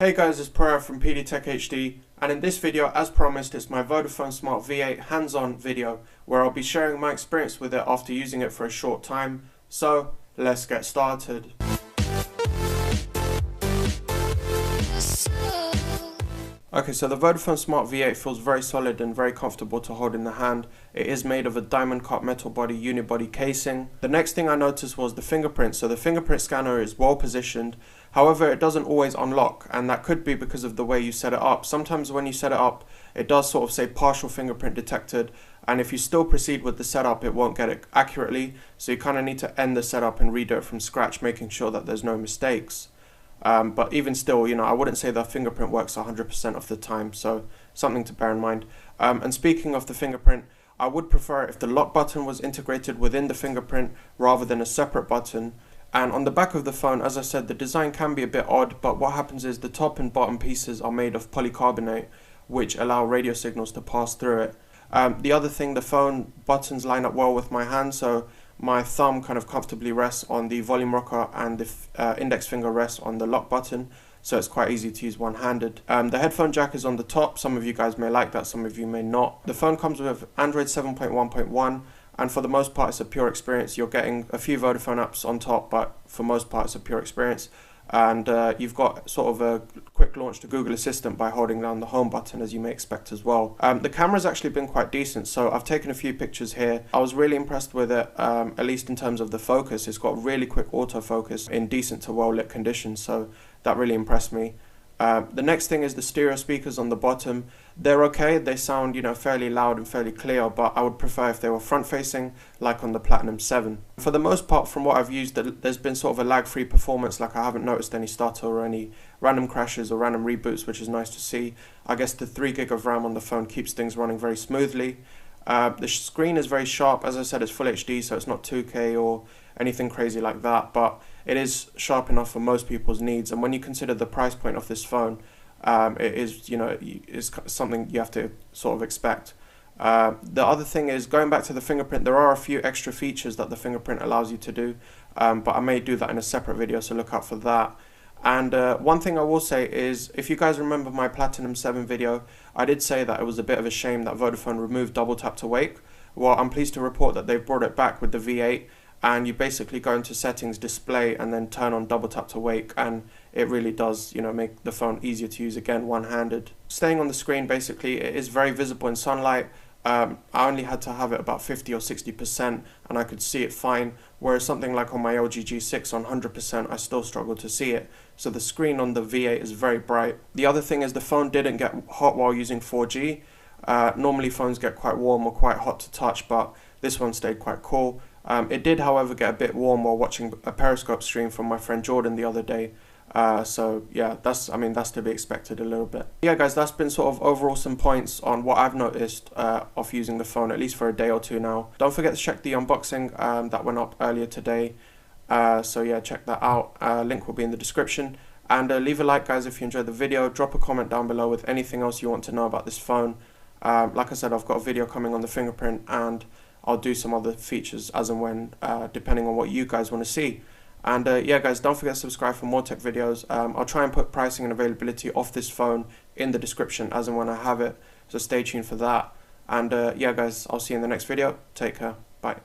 Hey guys, it's Pereira from PD Tech HD, and in this video, as promised, it's my Vodafone Smart V8 hands-on video where I'll be sharing my experience with it after using it for a short time. So let's get started. Okay, so the Vodafone Smart V8 feels very solid and very comfortable to hold in the hand. It is made of a diamond cut metal body unibody casing. The next thing I noticed was the fingerprint. So the fingerprint scanner is well positioned. However, it doesn't always unlock, and that could be because of the way you set it up. Sometimes when you set it up, it does sort of say partial fingerprint detected, and if you still proceed with the setup, it won't get it accurately. So you kind of need to end the setup and redo it from scratch, making sure that there's no mistakes. But even still, I wouldn't say the fingerprint works 100% of the time, so something to bear in mind. And speaking of the fingerprint, I would prefer if the lock button was integrated within the fingerprint rather than a separate button. And on the back of the phone, as I said, the design can be a bit odd, but what happens is the top and bottom pieces are made of polycarbonate, which allow radio signals to pass through it. The other thing, the phone buttons line up well with my hand, so my thumb kind of comfortably rests on the volume rocker and the index finger rests on the lock button, so it's quite easy to use one-handed. The headphone jack is on the top. Some of you guys may like that, some of you may not. The phone comes with Android 7.1.1, and for the most part it's a pure experience. You're getting a few Vodafone apps on top, but for most part it's a pure experience. And you've got sort of a quick launch to Google Assistant by holding down the home button, as you may expect as well. The camera's actually been quite decent, so I've taken a few pictures here. I was really impressed with it, at least in terms of the focus. It's got really quick autofocus in decent to well lit conditions, so that really impressed me. The next thing is the stereo speakers on the bottom. They're okay, they sound fairly loud and fairly clear, but I would prefer if they were front facing, like on the Platinum 7. For the most part, from what I've used, there's been sort of a lag-free performance. Like, I haven't noticed any stutter or any random crashes or random reboots, which is nice to see. I guess the 3 gig of RAM on the phone keeps things running very smoothly. The screen is very sharp. As I said, it's full HD, so it's not 2K or anything crazy like that, but it is sharp enough for most people's needs. And when you consider the price point of this phone, it is, is something you have to sort of expect. The other thing is, going back to the fingerprint, there are a few extra features that the fingerprint allows you to do, but I may do that in a separate video, so look out for that. And one thing I will say is, if you guys remember my Platinum 7 video, I did say that it was a bit of a shame that Vodafone removed double tap to wake. Well, I'm pleased to report that they've brought it back with the V8, and you basically go into settings, display, and then turn on double tap to wake, and it really does make the phone easier to use, again, one-handed. Staying on the screen, basically, it is very visible in sunlight. I only had to have it about 50 or 60% and I could see it fine, whereas something like on my LG G6 on 100% I still struggle to see it. So the screen on the V8 is very bright. The other thing is the phone didn't get hot while using 4G. Normally phones get quite warm or quite hot to touch, but this one stayed quite cool. It did, however, get a bit warm while watching a Periscope stream from my friend Jordan the other day. So yeah, that's to be expected a little bit. Yeah guys, that's been sort of overall some points on what I've noticed of using the phone, at least for a day or two now. Don't forget to check the unboxing that went up earlier today. So yeah, check that out. Link will be in the description. And leave a like, guys, if you enjoyed the video. Drop a comment down below with anything else you want to know about this phone. Like I said, I've got a video coming on the fingerprint, and I'll do some other features as and when, depending on what you guys want to see. And yeah guys, don't forget to subscribe for more tech videos. I'll try and put pricing and availability of this phone in the description as and when I have it, so stay tuned for that. And yeah guys, I'll see you in the next video. Take care. Bye.